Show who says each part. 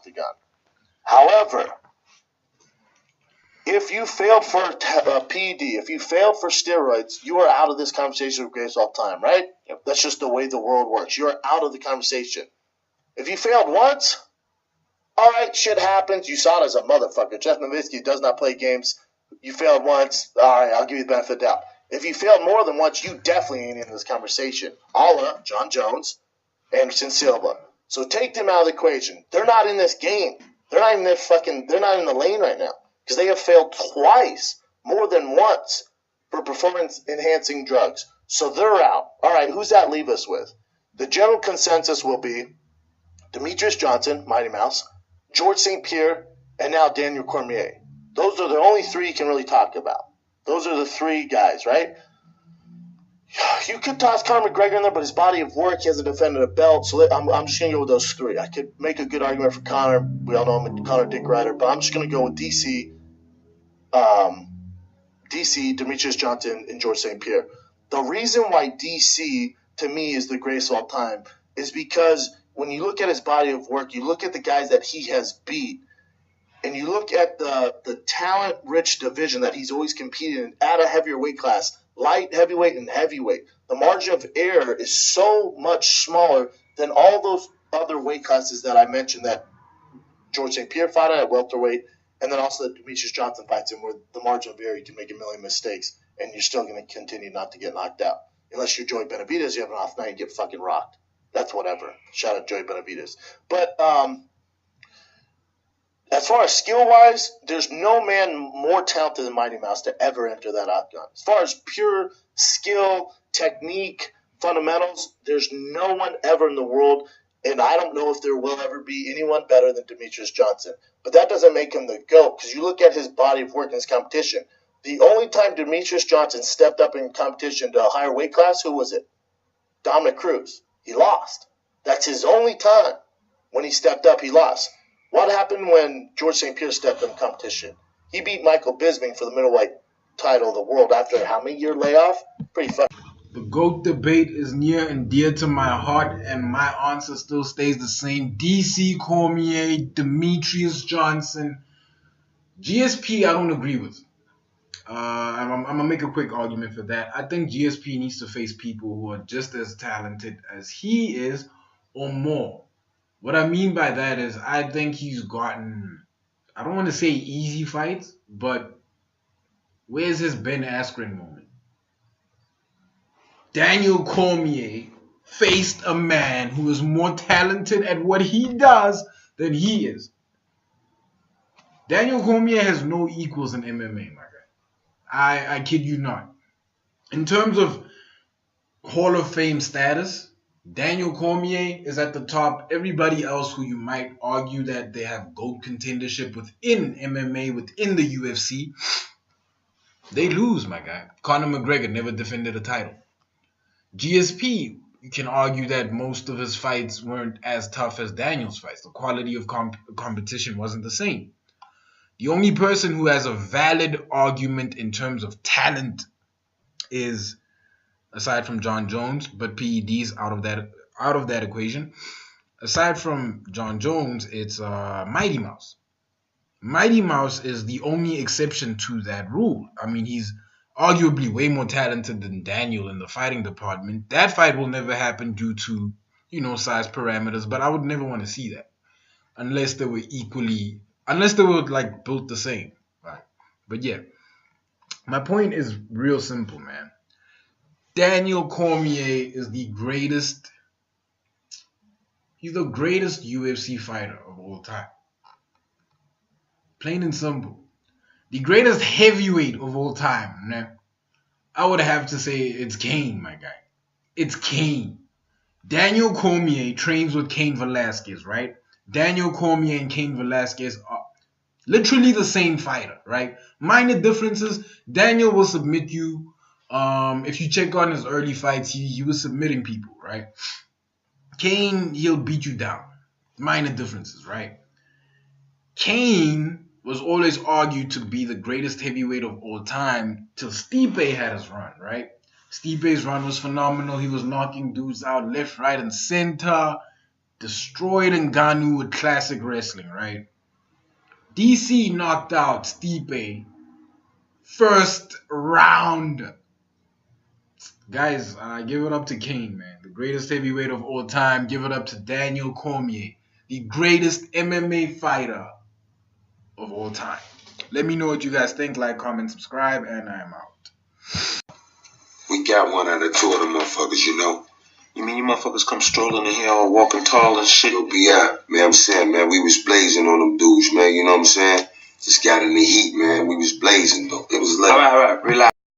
Speaker 1: octagon. However, if you failed for PED, if you failed for steroids, you are out of this conversation with greatest all time, right? That's just the way the world works. You are out of the conversation. If you failed once, all right, shit happens. You saw it as a motherfucker. Jeff Nowitzki does not play games. You failed once. All right, I'll give you the benefit of the doubt. If you failed more than once, you definitely ain't in this conversation. A la John Jones, Anderson Silva. So take them out of the equation. They're not in this game. They're not in they're not in the lane right now. Because they have failed twice, more than once, for performance-enhancing drugs. So they're out. All right, who's that leave us with? The general consensus will be Demetrius Johnson, Mighty Mouse, George St. Pierre, and now Daniel Cormier. Those are the only three you can really talk about. Those are the three guys, right? You could toss Conor McGregor in there, but his body of work, he hasn't defended a belt, so I'm just going to go with those three. I could make a good argument for Conor. We all know I'm a Conor Dick Rider, but I'm just going to go with DC, Demetrius Johnson, and George St. Pierre. The reason why DC, to me, is the greatest of all time is because when you look at his body of work, you look at the guys that he has beat, and you look at the talent-rich division that he's always competed in at a heavier weight class, light, heavyweight, and heavyweight. The margin of error is so much smaller than all those other weight classes that I mentioned that George St. Pierre fought at welterweight, and then also that Demetrius Johnson fights in, where the margin of error, you can make a million mistakes, and you're still going to continue not to get knocked out. Unless you're Joey Benavidez, you have an off night, you get fucking rocked. That's whatever. Shout out Joey Benavidez. But as far as skill-wise, there's no man more talented than Mighty Mouse to ever enter that octagon. As far as pure skill, technique, fundamentals, there's no one ever in the world, and I don't know if there will ever be anyone better than Demetrius Johnson. But that doesn't make him the GOAT, because you look at his body of work in his competition. The only time Demetrius Johnson stepped up in competition to a higher weight class, who was it? Dominic Cruz. He lost. That's his only time. When he stepped up, he lost. What happened when George St. Pierre stepped up in competition? He beat Michael Bisping for the middleweight title of the world after how many year layoff? Pretty fucking.
Speaker 2: The GOAT debate is near and dear to my heart, and my answer still stays the same. DC Cormier, Demetrius Johnson. GSP, I don't agree with. I'm going to make a quick argument for that. I think GSP needs to face people who are just as talented as he is or more. What I mean by that is I think he's gotten, I don't want to say easy fights, but where's his Ben Askren moment? Daniel Cormier faced a man who is more talented at what he does than he is. Daniel Cormier has no equals in MMA, my guy. I kid you not. In terms of Hall of Fame status, Daniel Cormier is at the top. Everybody else who you might argue that they have GOAT contendership within MMA, within the UFC, they lose, my guy. Conor McGregor never defended a title. GSP, you can argue that most of his fights weren't as tough as Daniel's fights. The quality of competition wasn't the same. The only person who has a valid argument in terms of talent is, aside from John Jones, but PED's out of that equation. Aside from John Jones, it's Mighty Mouse. Mighty Mouse is the only exception to that rule. I mean, he's arguably way more talented than Daniel in the fighting department. That fight will never happen due to, size parameters, but I would never want to see that unless they were like built the same. Right? But yeah, my point is real simple, man. Daniel Cormier is the greatest. He's the greatest UFC fighter of all time. Plain and simple. The greatest heavyweight of all time, man. I would have to say it's Cain, my guy. It's Cain. Daniel Cormier trains with Cain Velasquez, right? Daniel Cormier and Cain Velasquez are literally the same fighter, right? Minor differences. Daniel will submit you. If you check on his early fights, he was submitting people, right? Cain, he'll beat you down. Minor differences, right? Cain was always argued to be the greatest heavyweight of all time till Stipe had his run, right? Stipe's run was phenomenal. He was knocking dudes out left, right, and center. destroyed Ngannou with classic wrestling, right? DC knocked out Stipe first round. Guys, give it up to Kane, man. The greatest heavyweight of all time. Give it up to Daniel Cormier, the greatest MMA fighter of all time. Let me know what you guys think. Like, comment, subscribe, and I'm out.
Speaker 3: We got one out of two of them motherfuckers, you know. You mean you motherfuckers come strolling in here all walking tall and shit? You'll be out. Man, I'm saying, man, we was blazing on them dudes, man. You know what I'm saying? Just got in the heat, man. We was blazing, though. It was like... All right, relax.